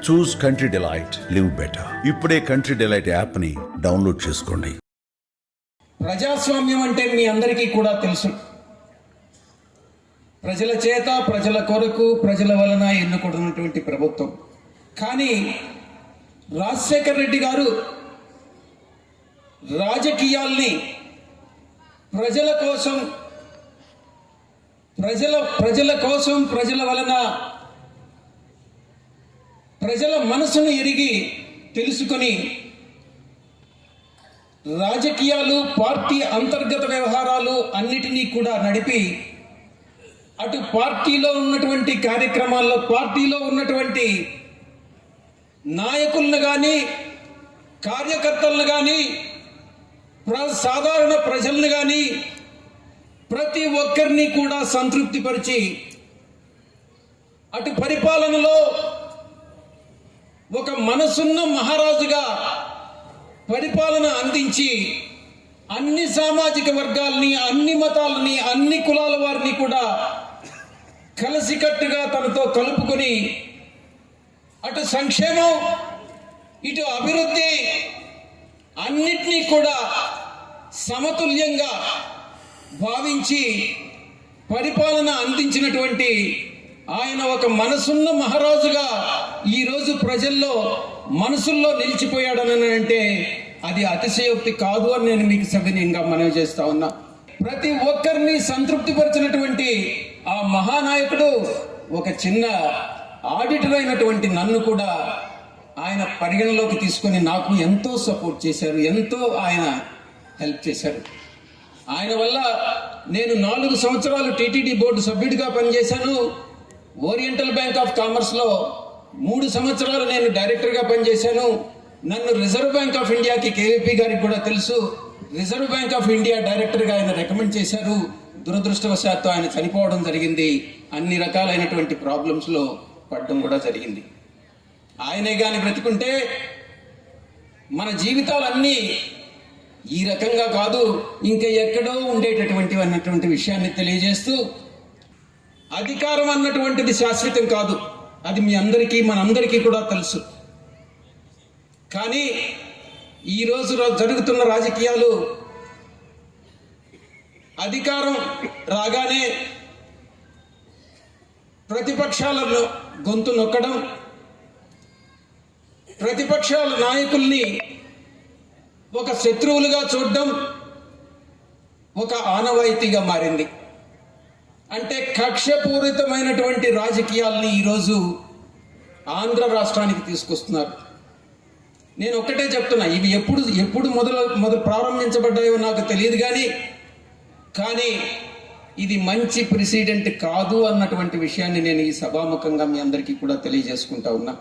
చూస్ country delight, live better. ఇప్పుడే country delight app ని download చేసుకోండి. ప్రజాస్వామ్యం అంటే మీ అందరికీ కూడా తెలుసు. ప్రజల చేత, ప్రజల కొరకు, ప్రజల వలన ఎన్నుకున్నటువంటి ప్రభుత్వం. కానీ రాజశేఖర రెడ్డి గారు రాజకీయాల్ని ప్రజల కోసం, ప్రజల వలన, ప్రజల మనసును ఎరిగి తెలుసుకొని రాజకీయాలు, పార్టీ అంతర్గత వ్యవహారాలు అన్నిటినీ కూడా నడిపి అటు పార్టీలో ఉన్నటువంటి కార్యక్రమాల్లో, పార్టీలో ఉన్నటువంటి నాయకులను కానీ, కార్యకర్తలను కానీ, సాధారణ ప్రజలను కానీ ప్రతి ఒక్కరిని కూడా సంతృప్తిపరిచి అటు పరిపాలనలో ఒక మనసున్న మహారాజుగా పరిపాలన అందించి అన్ని సామాజిక వర్గాల్ని, అన్ని మతాలని, అన్ని కులాల వారిని కూడా కలిసికట్టుగా తనతో కలుపుకొని అటు సంక్షేమం, ఇటు అభివృద్ధి అన్నిటినీ కూడా సమతుల్యంగా భావించి పరిపాలన అందించినటువంటి ఆయన ఒక మనసున్న మహారాజుగా ఈరోజు ప్రజల్లో మనసుల్లో నిలిచిపోయాడని అంటే అది అతిశయోక్తి కాదు అని నేను మీకు సవినయంగా మనవి చేస్తా ఉన్నా. ప్రతి ఒక్కరిని సంతృప్తిపరిచినటువంటి ఆ మహానాయకుడు ఒక చిన్న ఆడిటర్ అయినటువంటి నన్ను కూడా ఆయన పరిగణలోకి తీసుకొని నాకు ఎంతో సపోర్ట్ చేశారు, ఎంతో ఆయన హెల్ప్ చేశారు. ఆయన వల్ల నేను 4 సంవత్సరాలు టీటీడీ బోర్డు సభ్యుడిగా పనిచేశాను. ఓరియంటల్ బ్యాంక్ ఆఫ్ కామర్స్లో 3 సంవత్సరాలు నేను డైరెక్టర్గా పనిచేశాను. నన్ను రిజర్వ్ బ్యాంక్ ఆఫ్ ఇండియాకి, కేవీపీ గారికి కూడా తెలుసు, రిజర్వ్ బ్యాంక్ ఆఫ్ ఇండియా డైరెక్టర్గా ఆయన రికమెండ్ చేశారు. దురదృష్టవశాత్తు ఆయన చనిపోవడం జరిగింది. అన్ని రకాలైనటువంటి ప్రాబ్లమ్స్లో పడడం కూడా జరిగింది. ఆయనే కానీ బ్రతికుంటే మన జీవితాలన్నీ ఈ రకంగా కాదు, ఇంకా ఎక్కడో ఉండేటటువంటివి అన్నటువంటి విషయాన్ని తెలియజేస్తూ, అధికారం అన్నటువంటిది శాశ్వతం కాదు, అది మీ అందరికీ, మనందరికీ కూడా తెలుసు. కానీ ఈరోజు జరుగుతున్న రాజకీయాలు అధికారం రాగానే ప్రతిపక్షాలలో గొంతు నొక్కడం, ప్రతిపక్షాల నాయకుల్ని ఒక శత్రువులుగా చూడడం ఒక ఆనవాయితీగా మారింది. అంటే కక్షపూరితమైనటువంటి రాజకీయాల్ని ఈరోజు ఆంధ్ర రాష్ట్రానికి తీసుకొస్తున్నారు. నేను ఒక్కటే చెప్తున్నా, ఇవి ఎప్పుడు మొదలు ప్రారంభించబడ్డాయో నాకు తెలియదు, కానీ ఇది మంచి ప్రెసిడెంట్ కాదు అన్నటువంటి విషయాన్ని నేను ఈ సభాముఖంగా మీ అందరికీ కూడా తెలియజేసుకుంటా ఉన్నా.